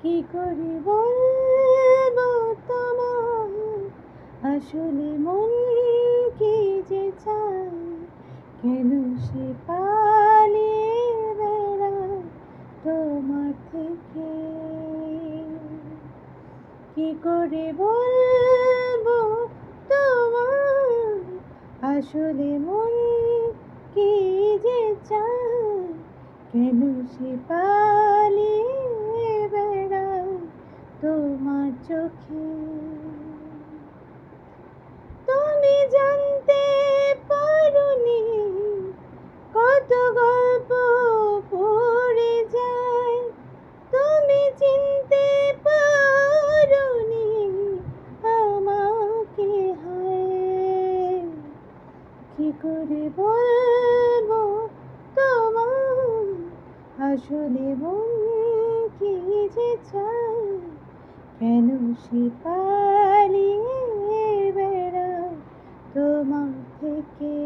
কি করে বলবো তোমায় আসলে মন কি যে চায়, কেন সে পালিয়ে বেড়ায় তোমার থেকে। কি করে বলবো তোমায় আসলে মন কি যে চায়, কেন সে পালিয়ে বেড়ায় তোমার চোখে। তুমি জানতে পারোনি কত গল্প পড়ে যায়, তুমি চিনতে পারোনি আমাকে। হায় কি করে বলবো তোমায় আসলে মন কি যে চায়, কেন সে পালিয়ে বেড়ায় তোমার থেকে।